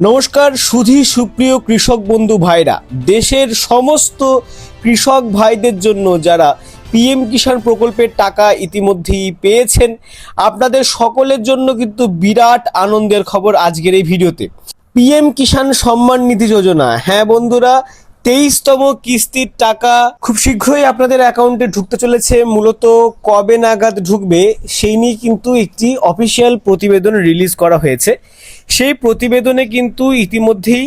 নমস্কার সুধী সুপ্রিয় কৃষক বন্ধু ভাইরা, দেশের সমস্ত কৃষক ভাইদের জন্য যারা পিএম কিষাণ প্রকল্পের টাকা ইতিমধ্যেই পেয়েছেন, আপনাদের সকলের জন্য কিন্তু বিরাট আনন্দের খবর আজকের এই ভিডিওতে। পিএম কিষাণ সম্মান নিধি যোজনা, হ্যাঁ বন্ধুরা, 23তম কিস্তির টাকা খুব শীঘ্রই আপনাদের অ্যাকাউন্টে ঢুকতে চলেছে। মূলত কবে নাগাদ ঢুকবে সেই নিয়ে কিন্তু একটি অফিসিয়াল প্রতিবেদন রিলিজ করা হয়েছে। সেই প্রতিবেদনে কিন্তু ইতিমধ্যেই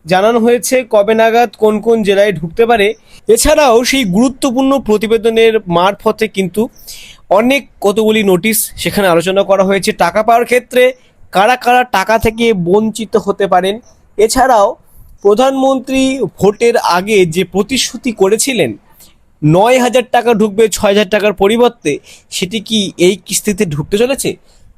জানানো হয়েছে কবে নাগাদ কোন কোন জেলায় ঢুকতে পারে। এছাড়াও সেই গুরুত্বপূর্ণ প্রতিবেদনের মারফতে কিন্তু অনেক কতগুলি নোটিশ সেখানে আলোচনা করা হয়েছে। টাকা পাওয়ার ক্ষেত্রে কারা কারা টাকা থেকে বঞ্চিত হতে পারেন, এছাড়াও প্রধানমন্ত্রী ভোটের আগে যে প্রতিশ্রুতি করেছিলেন 9,000 টাকা ঢুকবে 6,000 টাকার পরিবর্তে, সেটি কি এই কিস্তিতে ঢুকতে চলেছে?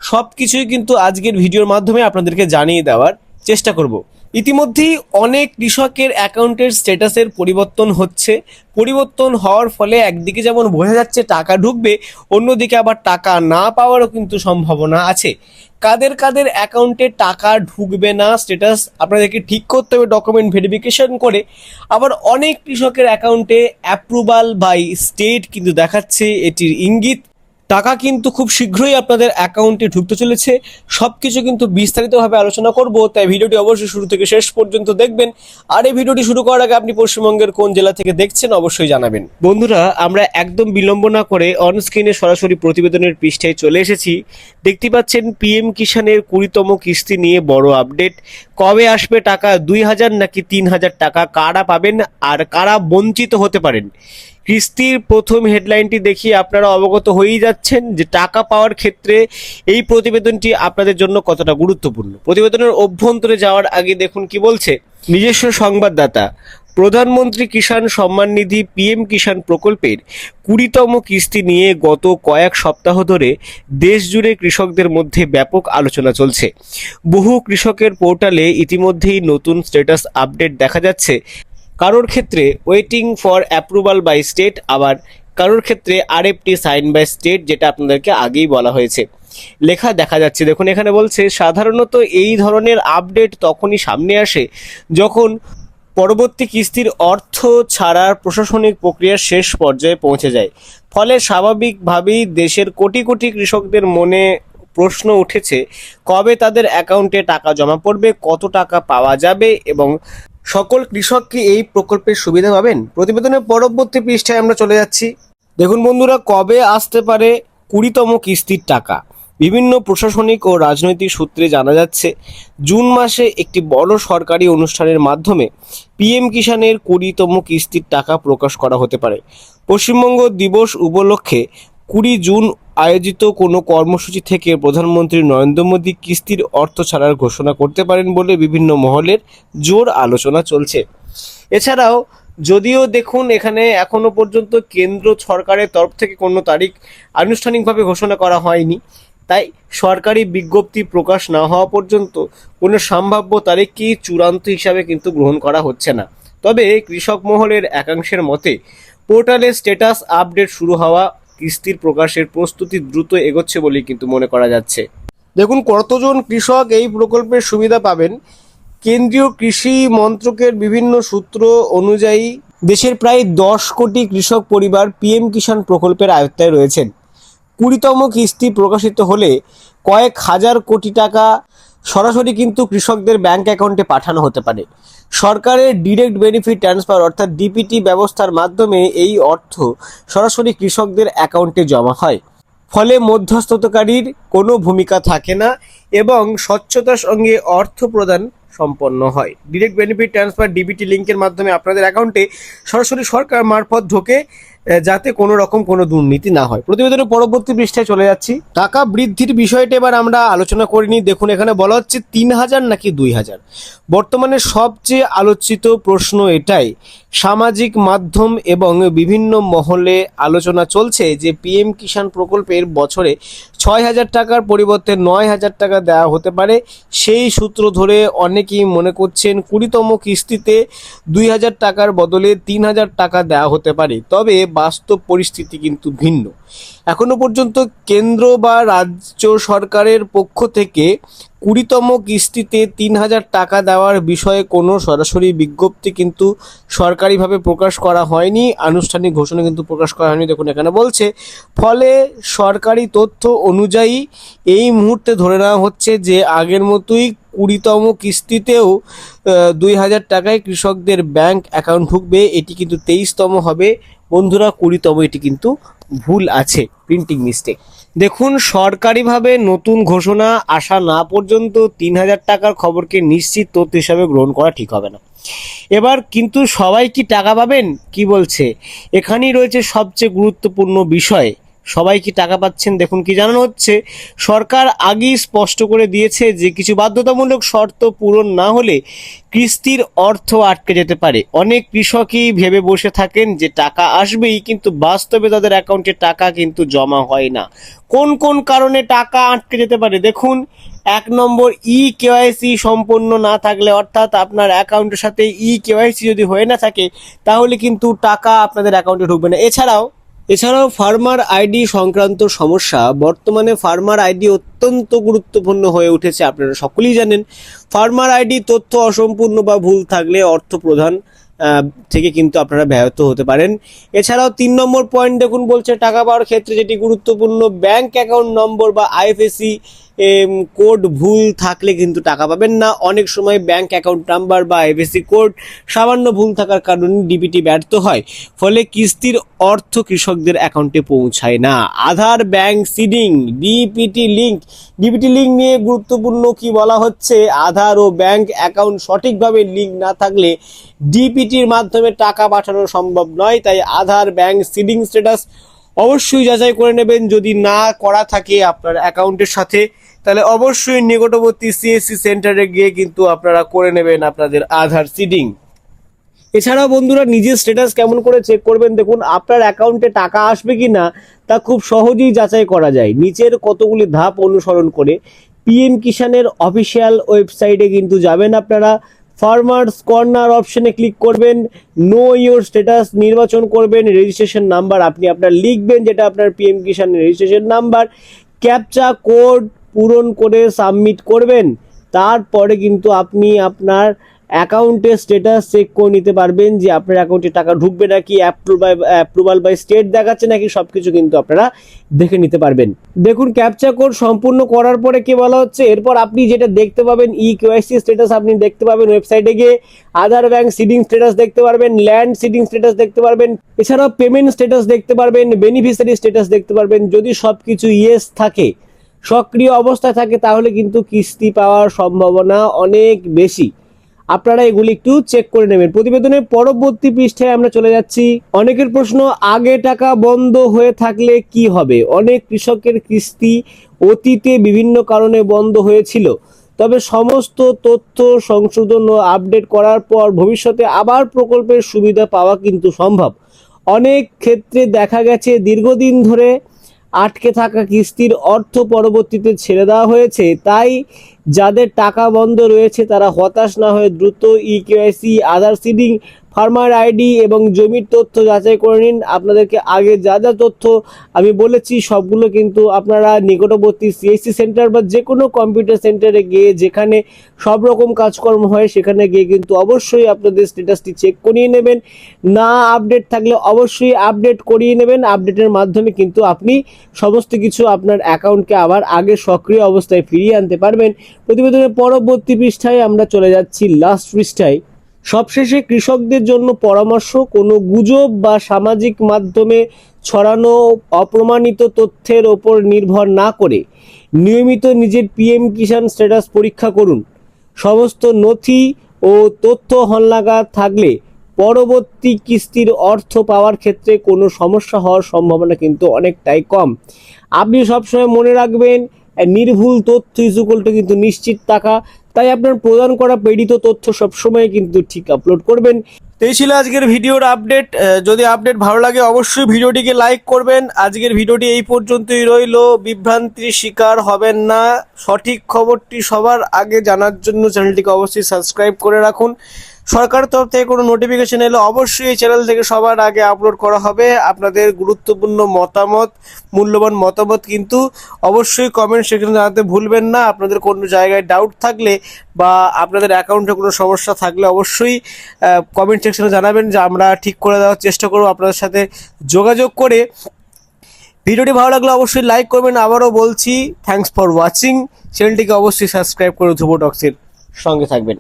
সব কিছুই কিন্তু আজকের ভিডিওর মাধ্যমে আপনাদেরকে জানিয়ে দেওয়ার চেষ্টা করব। ইতিমধ্যেই অনেক কৃষকের অ্যাকাউন্টের স্ট্যাটাসের পরিবর্তন হচ্ছে। পরিবর্তন হওয়ার ফলে একদিকে যেমন বোঝা যাচ্ছে টাকা ঢুকবে, অন্যদিকে আবার টাকা না পাওয়ারও কিন্তু সম্ভাবনা আছে। কাদের কাদের অ্যাকাউন্টে টাকা ঢুকবে না, স্ট্যাটাস আপনাদেরকে ঠিক করতে হবে ডকুমেন্ট ভেরিফিকেশন করে। আবার অনেক কৃষকের অ্যাকাউন্টে অ্যাপ্রুভাল বাই স্টেট কিন্তু দেখাচ্ছে, এটির ইঙ্গিত টাকা কিন্তু খুব শীঘ্রই আপনাদের অ্যাকাউন্টে ঢুকতে চলেছে। সব কিছু কিন্তু বিস্তারিতভাবে আলোচনা করব, তাই ভিডিওটি অবশ্যই শুরু থেকে শেষ পর্যন্ত দেখবেন। আর এই ভিডিওটি শুরু করার আগে আপনি পশ্চিমবঙ্গের কোন জেলা থেকে দেখছেন অবশ্যই জানাবেন। বন্ধুরা, আমরা একদম বিলম্ব না করে অনস্ক্রিনে সরাসরি প্রতিবেদনের পৃষ্ঠায় চলে এসেছি। দেখতে পাচ্ছেন পিএম কিষাণের 20তম কিস্তি নিয়ে বড় আপডেট। কবে আসবে টাকা? 2,000 নাকি 3,000 টাকা? কারা পাবেন আর কারা বঞ্চিত হতে পারেন? কিস্তির প্রথম হেডলাইনটি দেখিয়ে আপনারা অবগত হয়েই যাচ্ছেন যে টাকা পাওয়ার ক্ষেত্রে এই প্রতিবেদনটি আপনাদের জন্য কতটা গুরুত্বপূর্ণ। প্রতিবেদনের অভ্যন্তরে যাওয়ার আগে দেখুন কি বলছে নিজস্ব সংবাদদাতা। প্রধানমন্ত্রী কিষাণ সম্মান নিধি পিএম কিষাণ প্রকল্পের 20তম কিস্তি নিয়ে গত কয়েক সপ্তাহ ধরে দেশ জুড়ে কৃষকদের মধ্যে ব্যাপক আলোচনা চলছে। বহু কৃষকের পোর্টালে ইতিমধ্যেই নতুন স্ট্যাটাস আপডেট দেখা যাচ্ছে। কারোর ক্ষেত্রে waiting for approval by state, আবার কারোর ক্ষেত্রে আরএফটি সাইন বাই স্টেট, যেটা আপনাদেরকে আগেই বলা হয়েছে। লেখা দেখা যাচ্ছে, দেখুন এখানে বলছে সাধারণত এই ধরনের আপডেট তখনই সামনে আসে যখন পরবর্তী কিস্তির অর্থ ছাড়ার প্রশাসনিক প্রক্রিয়ার শেষ পর্যায়ে পৌঁছে যায়। ফলে স্বাভাবিকভাবেই দেশের কোটি কোটি কৃষকদের মনে প্রশ্ন উঠেছে কবে তাদের অ্যাকাউন্টে টাকা জমা পড়বে, কত টাকা পাওয়া যাবে এবং সকল কৃষক কি এই প্রকল্পের সুবিধা পাবেন। প্রতিবেদনের পরবর্তী পৃষ্ঠায় আমরা চলে যাচ্ছি। দেখুন বন্ধুরা, কবে আসতে পারে 20তম কিস্তির টাকা? বিভিন্ন প্রশাসনিক ও রাজনৈতিক সূত্রে জানা যাচ্ছে জুন মাসে একটি বড় সরকারি অনুষ্ঠানের মাধ্যমে পিএম কিষাণের 20তম কিস্তির টাকা প্রকাশ করা হতে পারে। পশ্চিমবঙ্গ দিবস উপলক্ষে 20 জুন আয়োজিত কোনো কর্মসূচি থেকে প্রধানমন্ত্রী নরেন্দ্র মোদী কিস্তির অর্থ ছাড়ার ঘোষণা করতে পারেন বলে বিভিন্ন মহলের জোর আলোচনা চলছে। এছাড়াও যদিও দেখুন এখানে এখনো পর্যন্ত কেন্দ্র সরকারের তরফ থেকে কোনো তারিখ আনুষ্ঠানিকভাবে ঘোষণা করা হয়নি, তাই সরকারি বিজ্ঞপ্তি প্রকাশ না হওয়া পর্যন্ত কোনো সম্ভাব্য তারিখকেই চূড়ান্ত হিসাবে কিন্তু গ্রহণ করা হচ্ছে না। তবে কৃষক মহলের একাংশের মতে পোর্টালে স্ট্যাটাস আপডেট শুরু হওয়া কিস্তির প্রকাশের প্রস্তুতি দ্রুত এগোচ্ছে বলেই কিন্তু মনে করা যাচ্ছে। দেখুন কতজন কৃষক এই প্রকল্পের সুবিধা পাবেন। কেন্দ্রীয় কৃষি মন্ত্রকের বিভিন্ন সূত্র অনুযায়ী দেশের প্রায় 10 কোটি কৃষক পরিবার পিএম কিষাণ প্রকল্পের আওতায় রয়েছেন। 20তম কিস্তি প্রকাশিত হলে কয়েক হাজার কোটি টাকা সরাসরি কিন্তু কৃষকদের ব্যাংক অ্যাকাউন্টে পাঠানো হতে পারে। সরকারের ডিরেক্ট বেনিফিট ট্রান্সফার অর্থাৎ ডিপিটি ব্যবস্থার মাধ্যমে এই অর্থ সরাসরি কৃষকদের অ্যাকাউন্টে জমা হয়। ফলে মধ্যস্থতাকারীর কোনো ভূমিকা থাকে না এবং স্বচ্ছতার সঙ্গে অর্থ প্রদান সম্পন্ন হয়। ডিরেক্ট বেনিফিট ট্রান্সফার ডিবিটি লিঙ্কের মাধ্যমে আপনাদের অ্যাকাউন্টে সরাসরি সরকার মারফত ঢোকে, যাতে কোনো রকম কোনো দুর্নীতি না হয়। প্রতিবেদনের পরবর্তী পৃষ্ঠায় চলে যাচ্ছি। টাকা বৃদ্ধির বিষয়টা এবার আমরা আলোচনা করিনি। দেখুন এখানে বলা হচ্ছে 3,000 নাকি 2,000। বর্তমানে সবচেয়ে আলোচিত প্রশ্ন এটাই। সামাজিক মাধ্যম এবং বিভিন্ন মহলে আলোচনা চলছে যে পিএম কিষাণ প্রকল্পের বছরে 6,000 টাকার পরিবর্তে 9,000 টাকা দেওয়া হতে পারে। সেই সূত্র ধরে অনেকেই মনে করছেন 20তম কিস্তিতে 2,000 টাকার বদলে 3,000 টাকা দেওয়া হতে পারে। তবে বাস্তব পরিস্থিতি কিন্তু ভিন্ন। এখনো পর্যন্ত কেন্দ্র বা রাজ্য সরকারের পক্ষ থেকে 20তম কিস্তিতে 3,000 টাকা দেওয়ার বিষয়ে কোনো সরাসরি বিজ্ঞপ্তি কিন্তু সরকারিভাবে প্রকাশ করা হয়নি, আনুষ্ঠানিক ঘোষণা কিন্তু প্রকাশ করা হয়নি। দেখুন এখানে বলছে, ফলে সরকারি তথ্য অনুযায়ী এই মুহূর্তে ধরে নেওয়া হচ্ছে যে আগের মতোই 20তম কিস্তিতেও 2,000 টাকায় কৃষকদের ব্যাংক অ্যাকাউন্ট ঢুকবে। এটি কিন্তু 23তম হবে বন্ধুরা, 20তম এটি কিন্তু ভুল আছে, প্রিন্টিং মিস্টেক। দেখুন, সরকারিভাবে নতুন ঘোষণা আসা না পর্যন্ত 3,000 টাকার খবরকে নিশ্চিত তথ্য হিসাবে গ্রহণ করা ঠিক হবে না। এবার কিন্তু সবাই কি টাকা পাবেন, কি বলছে, এখানেই রয়েছে সবচেয়ে গুরুত্বপূর্ণ বিষয়। সবাই কি টাকা পাচ্ছেন? দেখুন কি জানানো হচ্ছে, সরকার আগেই স্পষ্ট করে দিয়েছে যে কিছু বাধ্যতামূলক শর্ত পূরণ না হলে কিস্তির অর্থ আটকে যেতে পারে। অনেক কৃষকই ভেবে বসে থাকেন যে টাকা আসবেই, কিন্তু বাস্তবে তাদের অ্যাকাউন্টে টাকা কিন্তু জমা হয় না। কোন কোন কারণে টাকা আটকে যেতে পারে? দেখুন, 1 নম্বর, কেওয়াইসি সম্পন্ন না থাকলে, অর্থাৎ আপনার অ্যাকাউন্টের সাথে কেওয়াইসি যদি হয়ে না থাকে তাহলে কিন্তু টাকা আপনাদের অ্যাকাউন্টে ঢুকবে না। এছাড়াও ফার্মার আইডি সংক্রান্ত সমস্যা। বর্তমানে ফার্মার আইডি অত্যন্ত গুরুত্বপূর্ণ হয়ে উঠেছে, আপনারা সকলেই জানেন। ফার্মার আইডি তথ্য অসম্পূর্ণ বা ভুল থাকলে অর্থ প্রদান থেকে কিন্তু আপনারা ব্যাহত হতে পারেন। এছাড়াও 3 নম্বর পয়েন্ট দেখুন, বলছে টাকা পাওয়ার ক্ষেত্রে যেটি গুরুত্বপূর্ণ, ব্যাংক অ্যাকাউন্ট নম্বর বা আইএফএসসি কোড ভুল থাকলে কিন্তু টাকা পাবেন না। অনেক সময় ব্যাংক অ্যাকাউন্ট নাম্বার বা আইএফএসসি কোড সামান্য ভুল থাকার কারণে ডিবিটি ব্যর্থ হয়, ফলে কিস্তির অর্থ কৃষকদের অ্যাকাউন্টে পৌঁছায় না। আধার ব্যাংক সিডিং ডিবিটি লিঙ্ক নিয়ে গুরুত্বপূর্ণ কি বলা হচ্ছে, আধার ও ব্যাংক অ্যাকাউন্ট সঠিকভাবে লিঙ্ক না থাকলে ডিপিটির মাধ্যমে টাকা পাঠানো সম্ভব নয়। তাই আধার ব্যাংক সিডিং স্ট্যাটাস অবশ্যই যাচাই করে নেবেন। যদি না করা থাকে আপনার অ্যাকাউন্টের সাথে, তাহলে অবশ্যই নিকটবর্তী সিএসসি সেন্টারে গিয়ে কিন্তু আপনারা করে নেবেন আপনাদের আধার সিডিং। এছাড়াও বন্ধুরা, নিজের স্ট্যাটাস কেমন করে চেক করবেন? দেখুন, আপনার অ্যাকাউন্টে টাকা আসবে কি না তা খুব সহজেই যাচাই করা যায় নিচের কতগুলি ধাপ অনুসরণ করে। পিএম কিষানের অফিসিয়াল ওয়েবসাইটে কিন্তু যাবেন আপনারা, ফার্মার্স কর্নার অপশনে ক্লিক করবেন, নো ইওর স্ট্যাটাস নির্বাচন করবেন, রেজিস্ট্রেশন নাম্বার আপনি আপনার লিখবেন, যেটা আপনার পিএম কিষানের রেজিস্ট্রেশন নাম্বার, ক্যাপচা কোড পূরণ করে সাবমিট করবেন। তারপরে কিন্তু আপনি আপনার অ্যাকাউন্টের স্ট্যাটাস চেক করে নিতে পারবেন যে আপনার অ্যাকাউন্টে টাকা ঢুকবে নাকি, অ্যাপ্রুভাল বাই স্টেট দেখাচ্ছে নাকি, সবকিছু কিন্তু আপনারা দেখে নিতে পারবেন। দেখুন, ক্যাপচা কোড সম্পূর্ণ করার পরে কি বলা হচ্ছে, এরপর আপনি যেটা দেখতে পাবেন, কেওয়াইসি স্ট্যাটাস আপনি দেখতে পাবেন ওয়েবসাইটে গিয়ে, আধার ব্যাংক সিডিং স্ট্যাটাস দেখতে পারবেন, ল্যান্ড সিডিং স্ট্যাটাস দেখতে পারবেন, এছাড়াও পেমেন্ট স্ট্যাটাস দেখতে পারবেন, বেনিফিশিয়ারি স্ট্যাটাস দেখতে পারবেন। যদি সবকিছু ইয়েস থাকে, সক্রিয় অবস্থায় থাকে, তাহলে কিন্তু কিস্তি পাওয়ার সম্ভাবনা অনেক বেশি। আপনারা এগুলি একটু চেক করে নেবেন। প্রতিবেদনের পরবর্তী পৃষ্ঠায় আমরা চলে যাচ্ছি। অনেকের প্রশ্ন, আগে টাকা বন্ধ হয়ে থাকলে কি হবে? অনেক কৃষকের কিস্তি অতীতে বিভিন্ন কারণে বন্ধ হয়েছিল, তবে সমস্ত তথ্য সংশোধন ও আপডেট করার পর ভবিষ্যতে আবার প্রকল্পের সুবিধা পাওয়া কিন্তু সম্ভব। অনেক ক্ষেত্রে দেখা গেছে দীর্ঘদিন ধরে আটকে থাকা কিস্তির অর্থ পরবর্তীতে ছেড়ে দেওয়া হয়েছে। তাই যাদের টাকা বন্ধ রয়েছে তারা হতাশ না হয়ে দ্রুত কেওয়াইসি, আধার সিডিং, ফার্মার আইডি এবং জমির তথ্য যাচাই করে নিন। আপনাদেরকে আগে যা যা তথ্য আমি বলেছি সবগুলো কিন্তু আপনারা নিকটবর্তী সিএসসি সেন্টার বা যে কোনো কম্পিউটার সেন্টারে গিয়ে, যেখানে সব রকম কাজকর্ম হয়, সেখানে গিয়ে কিন্তু অবশ্যই আপনাদের স্ট্যাটাসটি চেক করিয়ে নেবেন। না আপডেট থাকলে অবশ্যই আপডেট করিয়ে নেবেন। আপডেটের মাধ্যমে কিন্তু আপনি সমস্ত কিছু আপনার অ্যাকাউন্টকে আবার আগে সক্রিয় অবস্থায় ফিরিয়ে আনতে পারবেন। প্রতিবেদনের পরবর্তী পৃষ্ঠায় আমরা চলে যাচ্ছি, লাস্ট পৃষ্ঠায়। সবশেষে কৃষকদের জন্য পরামর্শ, কোনো গুজব বা সামাজিক মাধ্যমে ছড়ানো অপ্রমাণিত তথ্যের ওপর নির্ভর না করে নিয়মিত নিজের পিএম কিষাণ স্ট্যাটাস পরীক্ষা করুন। সমস্ত নথি ও তথ্য হালনাগাদ থাকলে পরবর্তী কিস্তির অর্থ পাওয়ার ক্ষেত্রে কোনো সমস্যা হওয়ার সম্ভাবনা কিন্তু অনেকটাই কম। আপনি সবসময় মনে রাখবেন, নির্ভুল তথ্য ইজ ইকুয়াল টু কিন্তু নিশ্চিত টাকা। তাই আপনার প্রদান করা প্রেরিত তথ্য সবসময় কিন্তু ঠিক আপলোড করবেন। তো এই ছিল আজকের ভিডিওর আপডেট। যদি আপডেট ভালো লাগে অবশ্যই ভিডিওটিকে লাইক করবেন। আজকের ভিডিওটি এই পর্যন্তই রইল। বিভ্রান্তির শিকার হবেন না। সঠিক খবরটি সবার আগে জানার জন্য চ্যানেলটিকে অবশ্যই সাবস্ক্রাইব করে রাখুন। সরকারের তরফ থেকে কোনো নোটিফিকেশন এলে অবশ্যই এই চ্যানেল থেকে সবার আগে আপলোড করা হবে। আপনাদের গুরুত্বপূর্ণ মতামত, মূল্যবান মতামত কিন্তু অবশ্যই কমেন্ট সেকশনে জানাতে ভুলবেন না। আপনাদের কোনো জায়গায় ডাউট থাকলে বা আপনাদের অ্যাকাউন্টে কোনো সমস্যা থাকলে অবশ্যই কমেন্ট সেকশনে জানাবেন, যে আমরা ঠিক করে দেওয়ার চেষ্টা করব আপনাদের সাথে যোগাযোগ করে। ভিডিওটি ভালো লাগলে অবশ্যই লাইক করবেন। আবারও বলছি, থ্যাঙ্কস ফর ওয়াচিং। চ্যানেলটিকে অবশ্যই সাবস্ক্রাইব করে ধ্রুব টক্সের সঙ্গে থাকবেন।